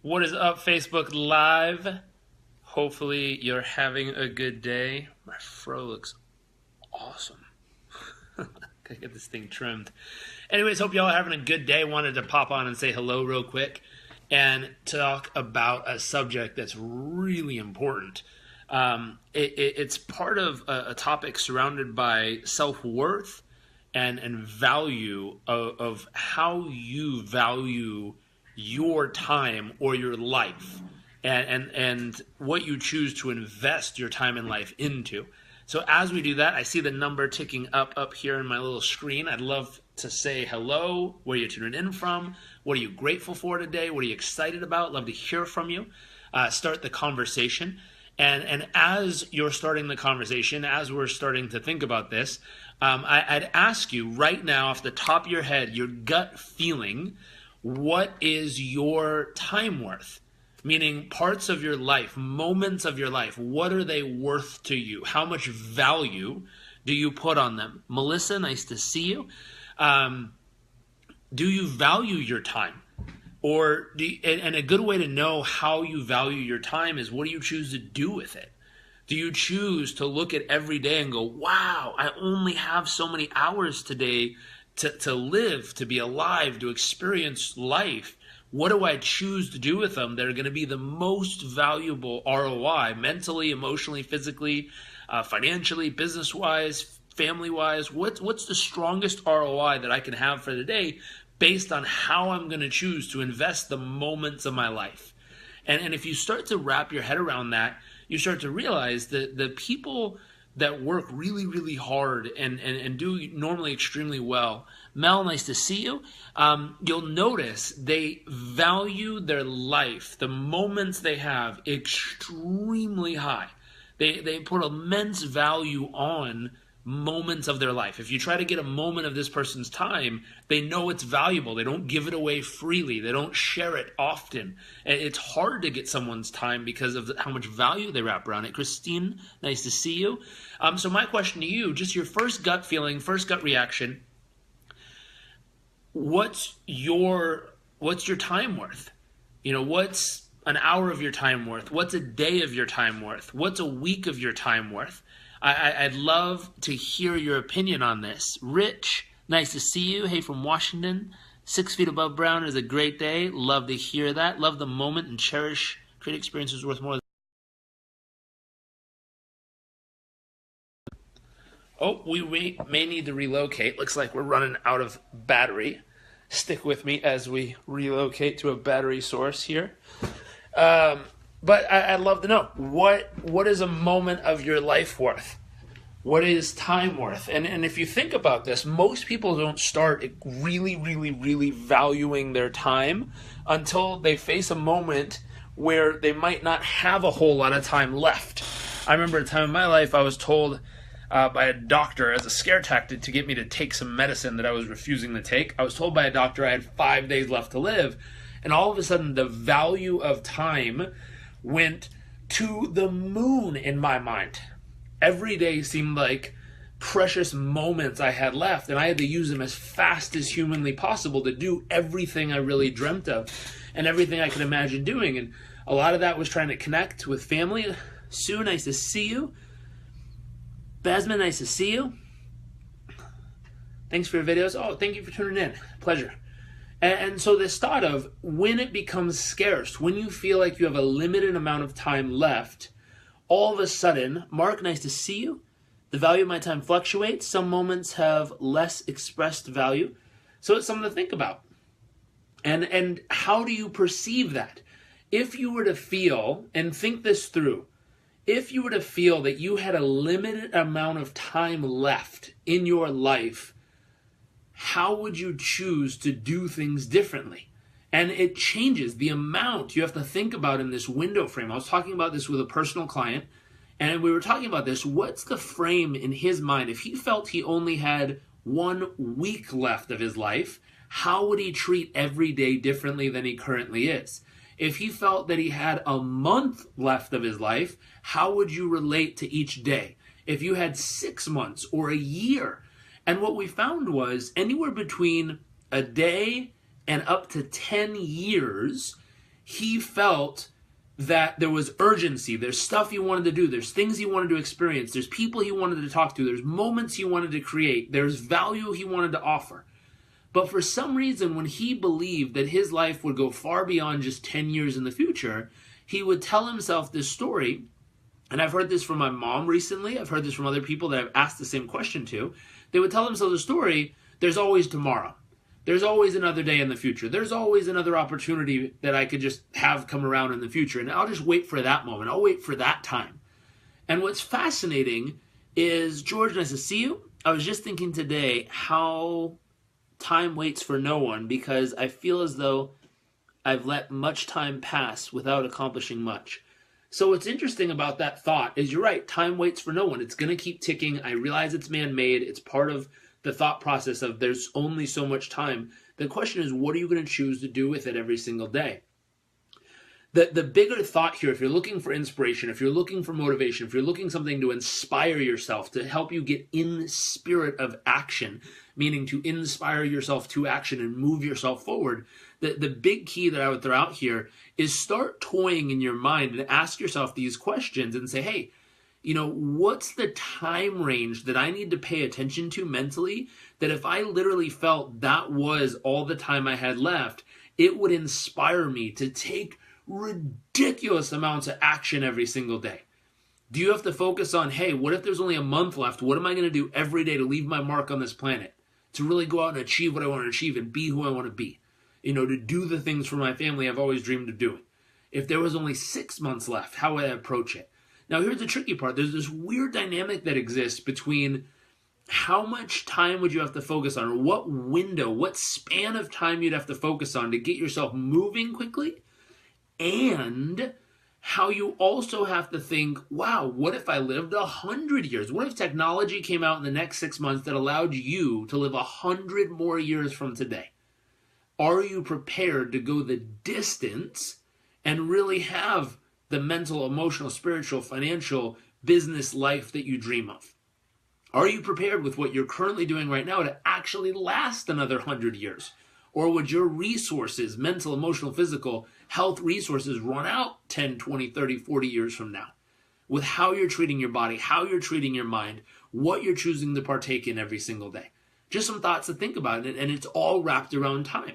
What is up, Facebook Live? Hopefully you're having a good day. My fro looks awesome. Gotta get this thing trimmed. Anyways, hope y'all are having a good day. Wanted to pop on and say hello real quick and talk about a subject that's really important. It's part of a topic surrounded by self-worth and value of how you value your time or your life and what you choose to invest your time and life into. So as we do that, I see the number ticking up here in my little screen. I'd love to say hello, where you're tuning in from, what are you grateful for today, what are you excited about, love to hear from you. Start the conversation. And as you're starting the conversation, as we're starting to think about this, I'd ask you right now off the top of your head, your gut feeling, what is your time worth? Meaning parts of your life, moments of your life, what are they worth to you? How much value do you put on them? Melissa, nice to see you. Do you value your time? Or and a good way to know how you value your time is, what do you choose to do with it? Do you choose to look at every day and go, wow, I only have so many hours today to live, to be alive, to experience life? What do I choose to do with them that are going to be the most valuable ROI, mentally, emotionally, physically, financially, business-wise, family-wise? What's the strongest ROI that I can have for the day based on how I'm going to choose to invest the moments of my life? And if you start to wrap your head around that, you start to realize that the people that work really, really hard and do normally extremely well. Mel, nice to see you. You'll notice they value their life, the moments they have, extremely high. They put immense value on moments of their life. If you try to get a moment of this person's time, they know it's valuable. They don't give it away freely. They don't share it often. And it's hard to get someone's time because of how much value they wrap around it. Christine, nice to see you. So my question to you, just your first gut feeling, first gut reaction, what's your time worth? You know, what's an hour of your time worth? What's a day of your time worth? What's a week of your time worth? I'd love to hear your opinion on this. Rich, nice to see you. Hey, from Washington. 6 feet above brown is a great day. Love to hear that. Love the moment and cherish. Great experiences worth more. Oh, we may need to relocate. Looks like we're running out of battery. Stick with me as we relocate to a battery source here. But I'd love to know, what is a moment of your life worth? What is time worth? And if you think about this, most people don't start really, really, really valuing their time until they face a moment where they might not have a whole lot of time left. I remember a time in my life I was told by a doctor as a scare tactic to get me to take some medicine that I was refusing to take. I was told by a doctor I had 5 days left to live. And all of a sudden, the value of time went to the moon in my mind. Every day seemed like precious moments I had left, and I had to use them as fast as humanly possible to do everything I really dreamt of and everything I could imagine doing. And a lot of that was trying to connect with family. Sue, nice to see you. Basman, nice to see you. Thanks for your videos. Oh, thank you for tuning in. Pleasure. And so this thought of when it becomes scarce, when you feel like you have a limited amount of time left, all of a sudden, Mark, nice to see you. The value of my time fluctuates. Some moments have less expressed value. So it's something to think about. And how do you perceive that? If you were to feel, and think this through, if you were to feel that you had a limited amount of time left in your life, how would you choose to do things differently? And it changes the amount you have to think about in this window frame. I was talking about this with a personal client, and we were talking about this. What's the frame in his mind? If he felt he only had 1 week left of his life, how would he treat every day differently than he currently is? If he felt that he had a month left of his life, how would you relate to each day? If you had 6 months or a year? And what we found was anywhere between a day and up to 10 years, he felt that there was urgency. There's stuff he wanted to do. There's things he wanted to experience. There's people he wanted to talk to. There's moments he wanted to create. There's value he wanted to offer. But for some reason, when he believed that his life would go far beyond just 10 years in the future, he would tell himself this story. And I've heard this from my mom recently. I've heard this from other people that I've asked the same question to. They would tell themselves a story, there's always tomorrow. There's always another day in the future. There's always another opportunity that I could just have come around in the future. And I'll just wait for that moment. I'll wait for that time. And what's fascinating is, George, nice to see you. I was just thinking today how time waits for no one, because I feel as though I've let much time pass without accomplishing much. So what's interesting about that thought is, you're right, time waits for no one. It's going to keep ticking. I realize it's man-made. It's part of the thought process of there's only so much time. The question is, what are you going to choose to do with it every single day? The bigger thought here, if you're looking for inspiration, if you're looking for motivation, if you're looking something to inspire yourself, to help you get in spirit of action, meaning to inspire yourself to action and move yourself forward, the big key that I would throw out here is start toying in your mind and ask yourself these questions and say, hey, what's the time range that I need to pay attention to mentally, that if I literally felt that was all the time I had left, it would inspire me to take ridiculous amounts of action every single day? Do you have to focus on, hey, what if there's only a month left? What am I going to do every day to leave my mark on this planet? To really go out and achieve what I want to achieve and be who I want to be. To do the things for my family I've always dreamed of doing. If there was only 6 months left, how would I approach it? Now, here's the tricky part. There's this weird dynamic that exists between how much time would you have to focus on, or what window, what span of time you'd have to focus on to get yourself moving quickly, and how you also have to think, wow, what if I lived 100 years? What if technology came out in the next 6 months that allowed you to live 100 more years from today? Are you prepared to go the distance and really have the mental, emotional, spiritual, financial, business life that you dream of? Are you prepared with what you're currently doing right now to actually last another 100 years? Or would your resources, mental, emotional, physical, health resources, run out 10, 20, 30, 40 years from now? With how you're treating your body, how you're treating your mind, what you're choosing to partake in every single day. Just some thoughts to think about, and it's all wrapped around time.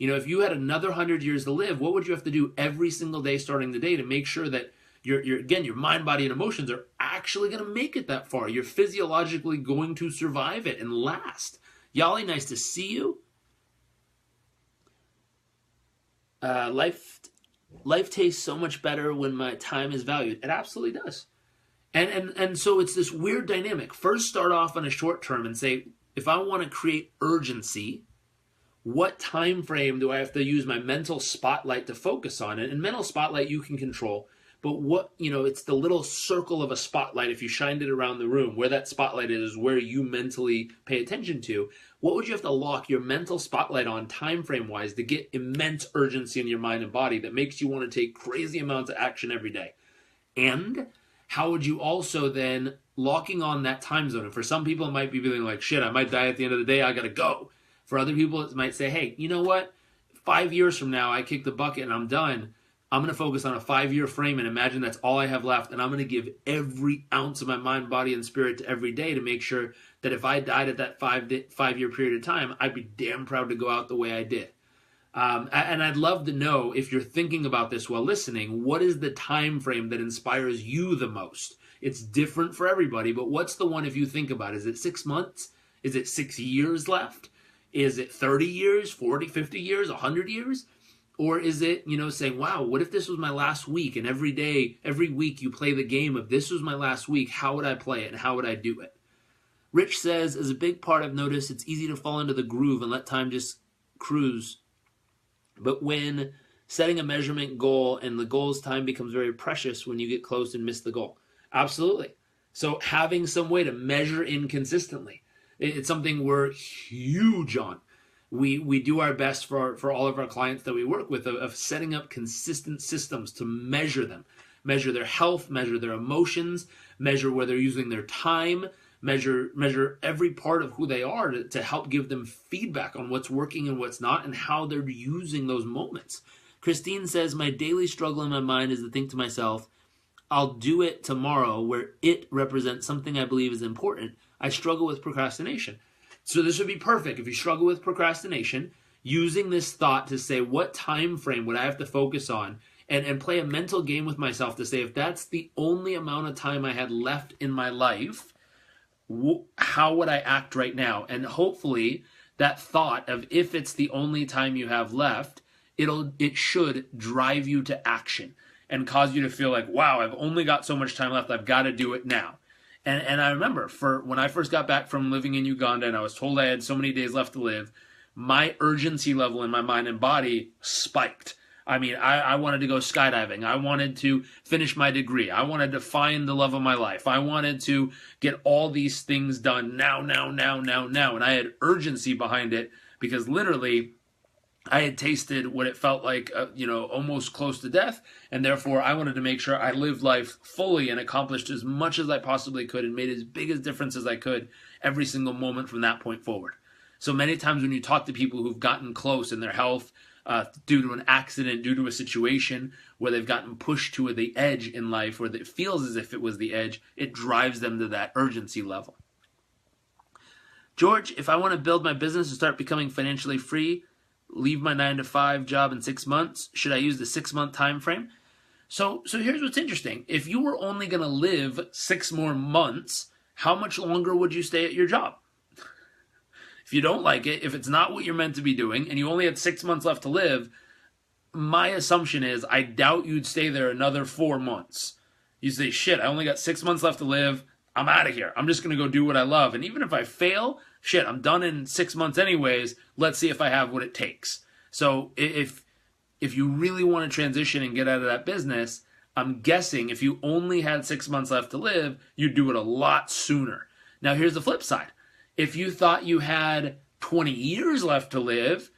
If you had another 100 years to live, what would you have to do every single day starting the day to make sure that your mind, body, and emotions are actually going to make it that far? You're physiologically going to survive it and last. Yali, nice to see you. Life tastes so much better when my time is valued. It absolutely does. And so it's this weird dynamic. First, start off on a short term and say, if I want to create urgency, what time frame do I have to use my mental spotlight to focus on it? And mental spotlight you can control, but it's the little circle of a spotlight. If you shined it around the room, where that spotlight is where you mentally pay attention to. What would you have to lock your mental spotlight on time frame wise to get immense urgency in your mind and body that makes you want to take crazy amounts of action every day? And how would you also then locking on that time zone? And for some people it might be feeling like, shit, I might die at the end of the day, I gotta go. For other people, it might say, hey, you know what? 5 years from now, I kick the bucket and I'm done. I'm going to focus on a 5-year frame and imagine that's all I have left. And I'm going to give every ounce of my mind, body, and spirit to every day to make sure that if I died at that 5-year period of time, I'd be damn proud to go out the way I did. And I'd love to know, if you're thinking about this while listening, what is the time frame that inspires you the most? It's different for everybody, but what's the one if you think about it? Is it 6 months? Is it 6 years left? Is it 30 years, 40, 50 years, 100 years? Or is it, saying, wow, what if this was my last week? And every day, every week you play the game of this was my last week. How would I play it and how would I do it? Rich says, as a big part I've noticed, it's easy to fall into the groove and let time just cruise. But when setting a measurement goal and the goal's time becomes very precious when you get close and miss the goal. Absolutely. So having some way to measure in consistently. It's something we're huge on. We do our best for all of our clients that we work with of setting up consistent systems to measure them. Measure their health, measure their emotions, measure where they're using their time, measure every part of who they are to help give them feedback on what's working and what's not and how they're using those moments. Christine says, my daily struggle in my mind is to think to myself, I'll do it tomorrow, where it represents something I believe is important. I struggle with procrastination. So this would be perfect. If you struggle with procrastination, using this thought to say, what time frame would I have to focus on? And play a mental game with myself to say, if that's the only amount of time I had left in my life, how would I act right now? And hopefully that thought of if it's the only time you have left, it should drive you to action and cause you to feel like, wow, I've only got so much time left. I've got to do it now. And I remember when I first got back from living in Uganda and I was told I had so many days left to live, my urgency level in my mind and body spiked. I mean, I wanted to go skydiving. I wanted to finish my degree. I wanted to find the love of my life. I wanted to get all these things done now. And I had urgency behind it because literally I had tasted what it felt like, almost close to death. And therefore, I wanted to make sure I lived life fully and accomplished as much as I possibly could and made as big a difference as I could every single moment from that point forward. So many times when you talk to people who've gotten close in their health, due to an accident, due to a situation where they've gotten pushed to the edge in life, or that it feels as if it was the edge, it drives them to that urgency level. George, if I want to build my business and start becoming financially free, leave my 9-to-5 job in 6 months, should I use the 6-month time frame? So here's what's interesting. If you were only going to live 6 more months, how much longer would you stay at your job? If you don't like it, if it's not what you're meant to be doing, and you only had 6 months left to live, my assumption is I doubt you'd stay there another 4 months. You say, shit, I only got 6 months left to live. I'm out of here. I'm just going to go do what I love. And even if I fail, shit, I'm done in 6 months anyways. Let's see if I have what it takes. So if you really want to transition and get out of that business, I'm guessing if you only had 6 months left to live, you'd do it a lot sooner. Now, here's the flip side. If you thought you had 20 years left to live,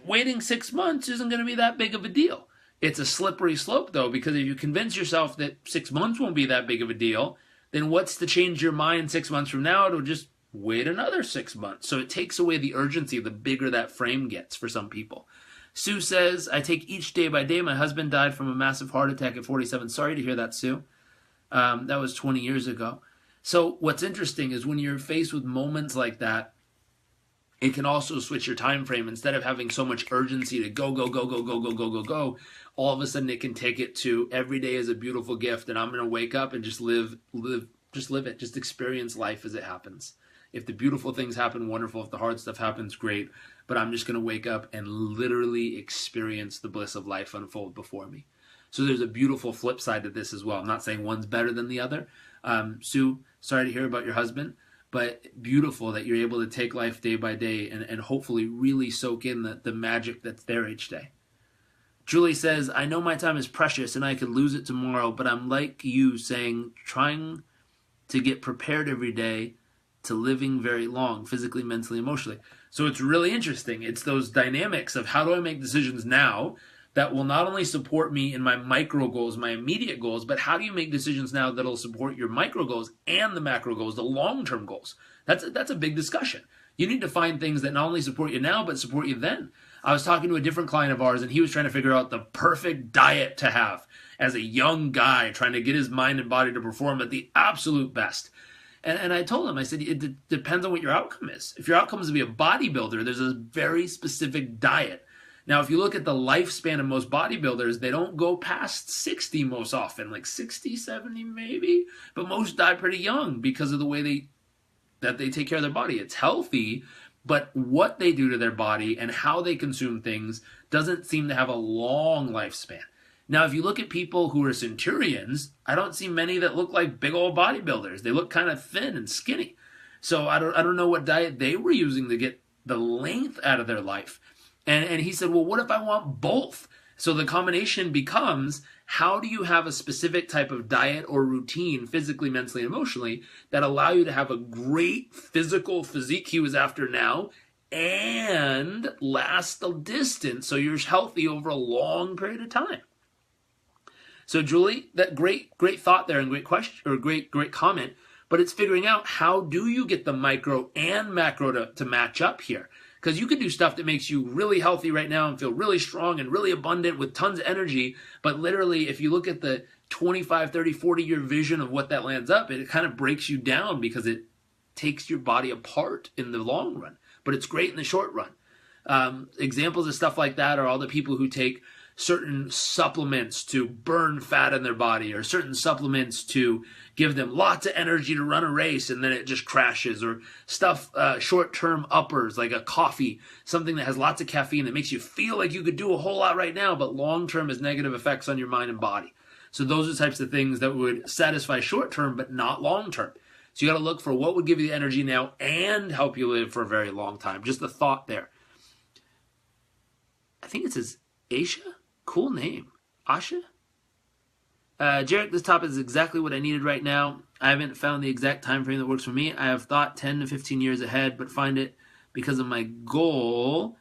waiting 6 months isn't going to be that big of a deal. It's a slippery slope, though, because if you convince yourself that 6 months won't be that big of a deal, then what's to change your mind 6 months from now? It'll just wait another 6 months. So it takes away the urgency the bigger that frame gets for some people. Sue says, I take each day by day. My husband died from a massive heart attack at 47. Sorry to hear that, Sue. That was 20 years ago. So what's interesting is when you're faced with moments like that, it can also switch your time frame. Instead of having so much urgency to go, all of a sudden it can take it to every day is a beautiful gift, and I'm going to wake up and just live it. Just experience life as it happens. If the beautiful things happen, wonderful. If the hard stuff happens, great. But I'm just going to wake up and literally experience the bliss of life unfold before me. So there's a beautiful flip side to this as well. I'm not saying one's better than the other. Sue, sorry to hear about your husband, but beautiful that you're able to take life day by day and hopefully really soak in the magic that's there each day. Julie says, I know my time is precious and I could lose it tomorrow, but I'm like you saying, trying to get prepared every day to living very long, physically, mentally, emotionally. So it's really interesting. It's those dynamics of how do I make decisions now that will not only support me in my micro goals, my immediate goals, but how do you make decisions now that'll support your micro goals and the macro goals, the long-term goals? That's a big discussion. You need to find things that not only support you now, but support you then. I was talking to a different client of ours, and he was trying to figure out the perfect diet to have as a young guy, trying to get his mind and body to perform at the absolute best. And I told him, I said, it depends on what your outcome is. If your outcome is to be a bodybuilder, there's a very specific diet. Now, if you look at the lifespan of most bodybuilders, they don't go past 60 most often, like 60, 70 maybe. But most die pretty young because of the way they take care of their body. It's healthy, but what they do to their body and how they consume things doesn't seem to have a long lifespan. Now, if you look at people who are centurions, I don't see many that look like big old bodybuilders. They look kind of thin and skinny. So I don't know what diet they were using to get the length out of their life. And he said, well, what if I want both? So the combination becomes, how do you have a specific type of diet or routine, physically, mentally, and emotionally, that allow you to have a great physical physique he was after now and last the distance so you're healthy over a long period of time? So Julie, that great thought there and great question, or great comment, but it's figuring out how do you get the micro and macro to match up here? Because you can do stuff that makes you really healthy right now and feel really strong and really abundant with tons of energy. But literally, if you look at the 25, 30, 40-year vision of what that lands up, it kind of breaks you down because it takes your body apart in the long run. But it's great in the short run. Examples of stuff like that are all the people who take certain supplements to burn fat in their body, or certain supplements to give them lots of energy to run a race and then it just crashes, or stuff, short-term uppers like a coffee, something that has lots of caffeine that makes you feel like you could do a whole lot right now, but long-term has negative effects on your mind and body. So those are the types of things that would satisfy short-term but not long-term. So you got to look for what would give you the energy now and help you live for a very long time. Just the thought there. I think it says Aisha? Cool name. Asha? Jairek, this topic is exactly what I needed right now. I haven't found the exact time frame that works for me. I have thought 10 to 15 years ahead, but find it because of my goal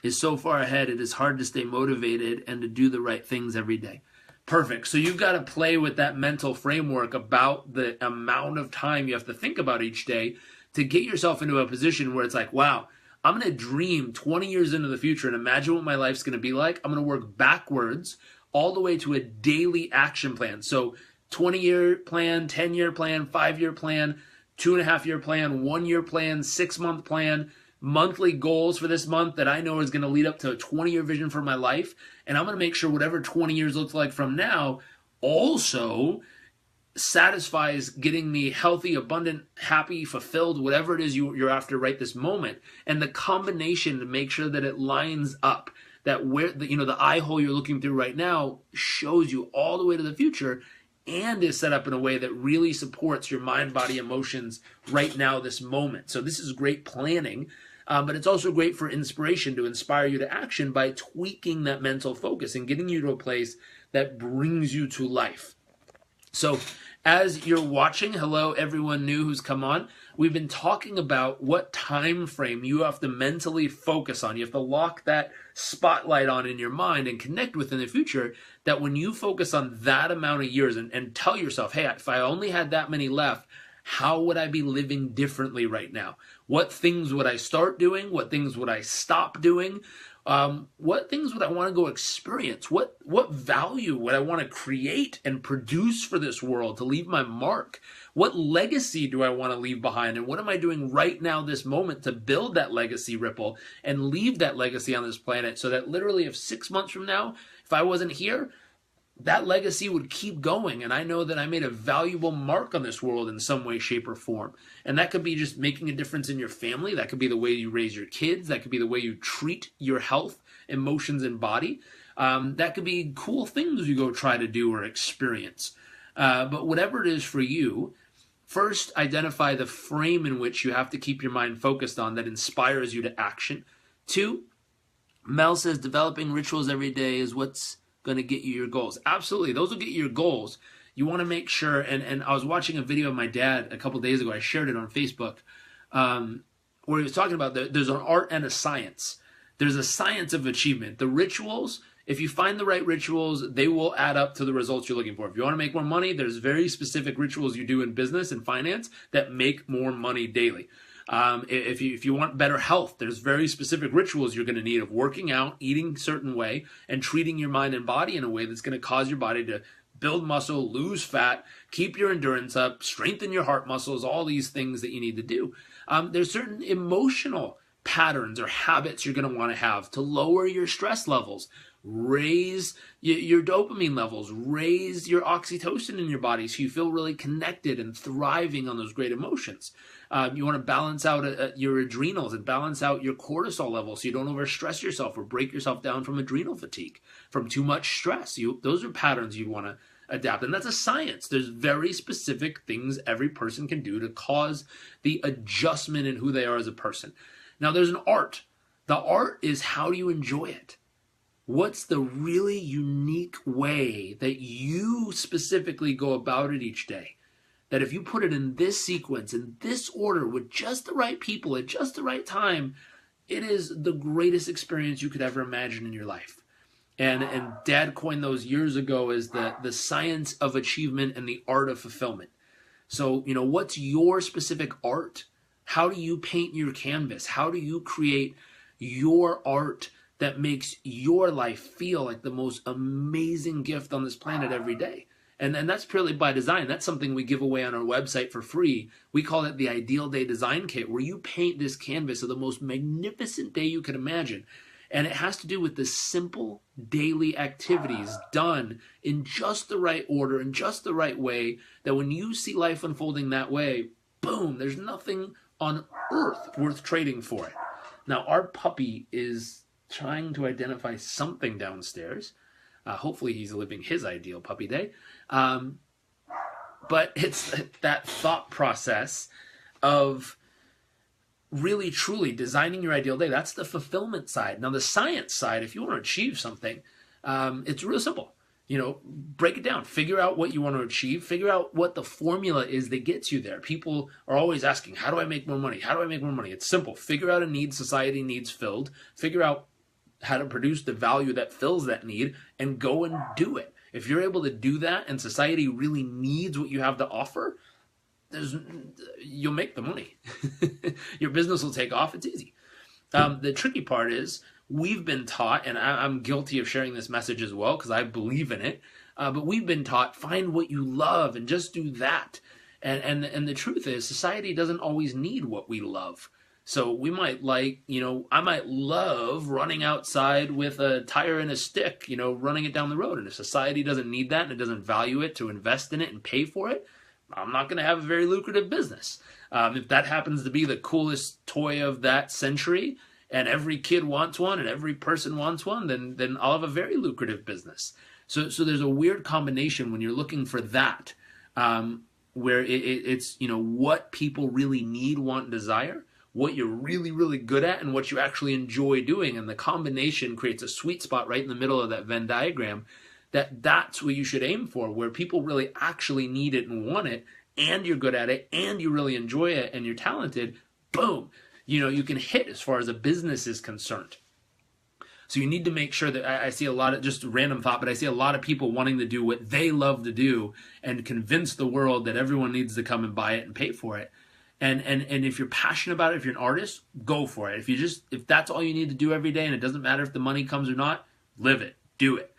is so far ahead, it is hard to stay motivated and to do the right things every day. Perfect. So you've got to play with that mental framework about the amount of time you have to think about each day to get yourself into a position where it's like, wow, I'm going to dream 20 years into the future and imagine what my life's going to be like. I'm going to work backwards all the way to a daily action plan. So 20-year plan, 10-year plan, 5-year plan, 2.5-year plan, 1-year plan, 6-month plan, monthly goals for this month that I know is going to lead up to a 20-year vision for my life. And I'm going to make sure whatever 20 years looks like from now also satisfies getting me healthy, abundant, happy, fulfilled, whatever it is you're after right this moment. And the combination to make sure that it lines up, that where the eye hole you're looking through right now shows you all the way to the future and is set up in a way that really supports your mind, body, emotions right now, this moment. So this is great planning, but it's also great for inspiration to inspire you to action by tweaking that mental focus and getting you to a place that brings you to life. So as you're watching, hello everyone new who's come on, we've been talking about what time frame you have to mentally focus on. You have to lock that spotlight on in your mind and connect with in the future, that when you focus on that amount of years and tell yourself, hey, if I only had that many left, how would I be living differently right now? What things would I start doing? What things would I stop doing? What things would I want to go experience? What value would I want to create and produce for this world to leave my mark? What legacy do I want to leave behind? And what am I doing right now, this moment, to build that legacy ripple and leave that legacy on this planet so that literally if 6 months from now, if I wasn't here, that legacy would keep going. And I know that I made a valuable mark on this world in some way, shape, or form. And that could be just making a difference in your family. That could be the way you raise your kids. That could be the way you treat your health, emotions, and body. That could be cool things you go try to do or experience. But whatever it is for you, first identify the frame in which you have to keep your mind focused on that inspires you to action. 2, Mel says developing rituals every day is what's going to get you your goals. Absolutely. Those will get you your goals. You want to make sure, and I was watching a video of my dad a couple days ago. I shared it on Facebook, where he was talking about there's an art and a science. There's a science of achievement. The rituals, if you find the right rituals, they will add up to the results you're looking for. If you want to make more money, there's very specific rituals you do in business and finance that make more money daily. If you want better health, there's very specific rituals you're going to need of working out, eating a certain way, and treating your mind and body in a way that's going to cause your body to build muscle, lose fat, keep your endurance up, strengthen your heart muscles, all these things that you need to do. There's certain emotional patterns or habits you're going to want to have to lower your stress levels, raise your dopamine levels, raise your oxytocin in your body so you feel really connected and thriving on those great emotions. You want to balance out your adrenals and balance out your cortisol levels so you don't overstress yourself or break yourself down from adrenal fatigue, from too much stress. Those are patterns you want to adapt. And that's a science. There's very specific things every person can do to cause the adjustment in who they are as a person. Now, there's an art. The art is how do you enjoy it? What's the really unique way that you specifically go about it each day? That if you put it in this sequence, in this order, with just the right people at just the right time, it is the greatest experience you could ever imagine in your life. And Dad coined those years ago as the science of achievement and the art of fulfillment. So, what's your specific art? How do you paint your canvas? How do you create your art that makes your life feel like the most amazing gift on this planet every day. And that's purely by design. That's something we give away on our website for free. We call it the Ideal Day Design Kit, where you paint this canvas of the most magnificent day you can imagine. And it has to do with the simple daily activities done in just the right order, in just the right way, that when you see life unfolding that way, boom, there's nothing on earth worth trading for it. Now, our puppy is trying to identify something downstairs. Hopefully he's living his ideal puppy day. But it's that thought process of really, truly designing your ideal day. That's the fulfillment side. Now, the science side, if you want to achieve something, it's real simple. Break it down. Figure out what you want to achieve. Figure out what the formula is that gets you there. People are always asking, how do I make more money? How do I make more money? It's simple. Figure out a need society needs filled. Figure out how to produce the value that fills that need, and go and do it. If you're able to do that and society really needs what you have to offer, you'll make the money. Your business will take off. It's easy. The tricky part is we've been taught, and I'm guilty of sharing this message as well because I believe in it, but we've been taught, find what you love and just do that. And the truth is, society doesn't always need what we love. So we might I might love running outside with a tire and a stick, running it down the road. And if society doesn't need that and it doesn't value it to invest in it and pay for it, I'm not going to have a very lucrative business. If that happens to be the coolest toy of that century and every kid wants one and every person wants one, then I'll have a very lucrative business. So there's a weird combination when you're looking for that, where it's what people really need, want, and desire, what you're really, really good at, and what you actually enjoy doing. And the combination creates a sweet spot right in the middle of that Venn diagram. That's what you should aim for, where people really actually need it and want it, and you're good at it, and you really enjoy it, and you're talented. Boom! You can hit as far as a business is concerned. So you need to make sure that I see a lot of, just a random thought, but I see a lot of people wanting to do what they love to do and convince the world that everyone needs to come and buy it and pay for it. And if you're passionate about it, if you're an artist, go for it. If that's all you need to do every day and it doesn't matter if the money comes or not, live it, do it.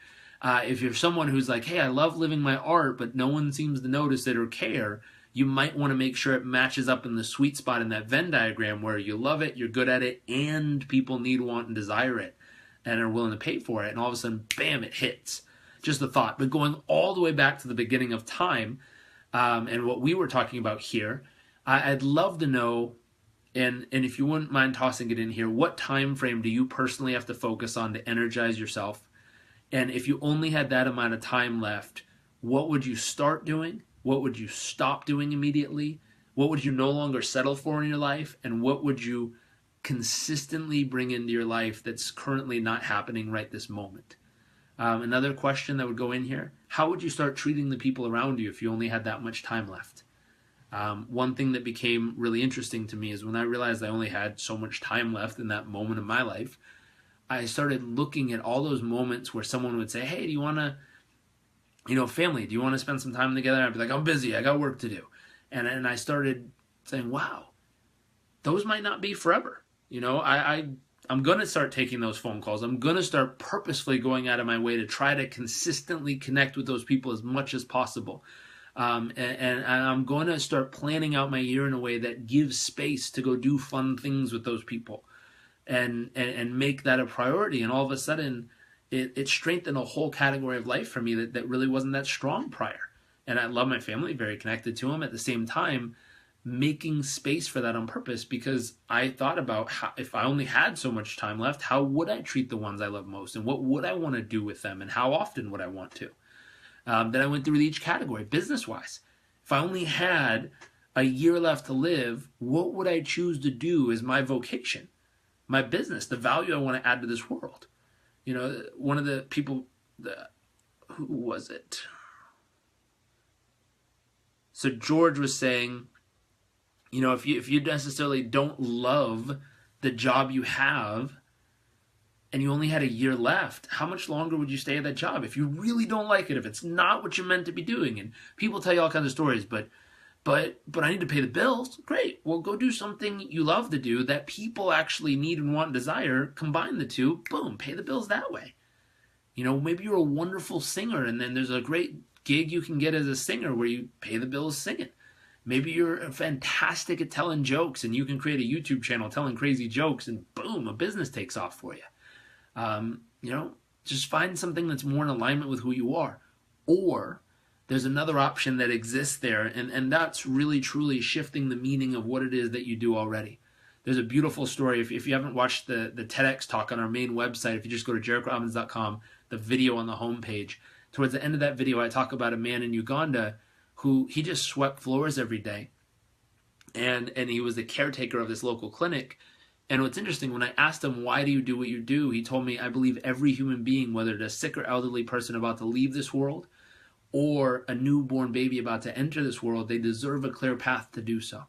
If you're someone who's like, hey, I love living my art, but no one seems to notice it or care, you might want to make sure it matches up in the sweet spot in that Venn diagram where you love it, you're good at it, and people need, want, and desire it and are willing to pay for it. And all of a sudden, bam, it hits. Just a thought. But going all the way back to the beginning of time and what we were talking about here, I'd love to know, and if you wouldn't mind tossing it in here, what time frame do you personally have to focus on to energize yourself? And if you only had that amount of time left, what would you start doing? What would you stop doing immediately? What would you no longer settle for in your life? And what would you consistently bring into your life that's currently not happening right this moment? Another question that would go in here, how would you start treating the people around you if you only had that much time left? One thing that became really interesting to me is when I realized I only had so much time left in that moment of my life, I started looking at all those moments where someone would say, hey, do you want to, family, do you want to spend some time together? I'd be like, I'm busy, I got work to do. And I started saying, wow, those might not be forever. I'm going to start taking those phone calls. I'm going to start purposefully going out of my way to try to consistently connect with those people as much as possible. And I'm going to start planning out my year in a way that gives space to go do fun things with those people and make that a priority. And all of a sudden, it strengthened a whole category of life for me that really wasn't that strong prior. And I love my family, very connected to them. At the same time, making space for that on purpose, because I thought about how, if I only had so much time left, how would I treat the ones I love most? And what would I want to do with them? And how often would I want to? Then I went through each category, business-wise. If I only had a year left to live, what would I choose to do as my vocation, my business, the value I want to add to this world? One of the people, who was it? So George was saying, if you necessarily don't love the job you have and you only had a year left, how much longer would you stay at that job? If you really don't like it, if it's not what you're meant to be doing, and people tell you all kinds of stories, but but I need to pay the bills. Great. Well, go do something you love to do that people actually need and want and desire. Combine the two. Boom. Pay the bills that way. Maybe you're a wonderful singer, and then there's a great gig you can get as a singer where you pay the bills singing. Maybe you're fantastic at telling jokes, and you can create a YouTube channel telling crazy jokes, and boom, a business takes off for you. Just find something that's more in alignment with who you are. Or there's another option that exists there, and that's really, truly shifting the meaning of what it is that you do already. There's a beautiful story. If you haven't watched the TEDx talk on our main website, if you just go to JarekRobbins.com, the video on the homepage, towards the end of that video, I talk about a man in Uganda who he just swept floors every day. And he was the caretaker of this local clinic. And what's interesting, when I asked him, why do you do what you do? He told me, I believe every human being, whether it's a sick or elderly person about to leave this world, or a newborn baby about to enter this world, they deserve a clear path to do so.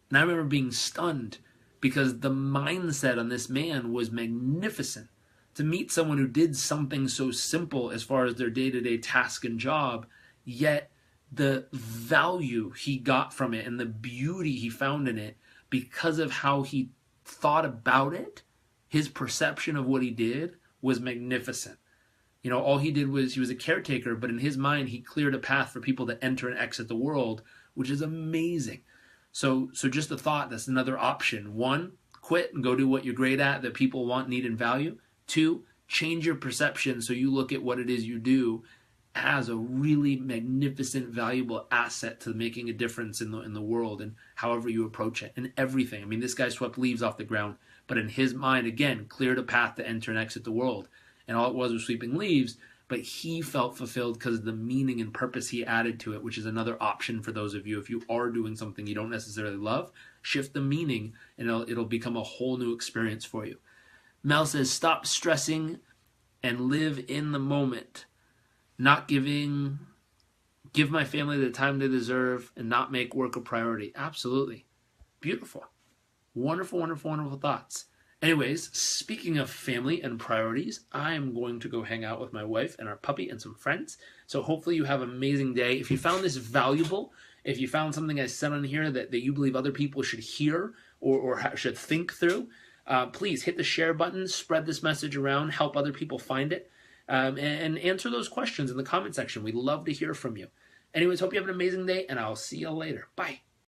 And I remember being stunned because the mindset on this man was magnificent. To meet someone who did something so simple as far as their day-to-day task and job, yet the value he got from it and the beauty he found in it because of how he thought about it, his perception of what he did was magnificent. All he did was, he was a caretaker, but in his mind, he cleared a path for people to enter and exit the world, which is amazing. So just the thought, that's another option. 1, quit and go do what you're great at that people want, need, and value. 2, change your perception so you look at what it is you do as a really magnificent, valuable asset to making a difference in the world and however you approach it and everything. I mean, this guy swept leaves off the ground, but in his mind, again, cleared a path to enter and exit the world. And all it was sweeping leaves, but he felt fulfilled because of the meaning and purpose he added to it, which is another option for those of you. If you are doing something you don't necessarily love, shift the meaning and it'll become a whole new experience for you. Mel says, stop stressing and live in the moment. Not give my family the time they deserve and not make work a priority. Absolutely. Beautiful. Wonderful, wonderful, wonderful thoughts. Anyways, speaking of family and priorities, I am going to go hang out with my wife and our puppy and some friends. So hopefully you have an amazing day. If you found this valuable, if you found something I said on here that you believe other people should hear or should think through, please hit the share button, spread this message around, help other people find it, and answer those questions in the comment section. We'd love to hear from you. Anyways, hope you have an amazing day, and I'll see you later. Bye.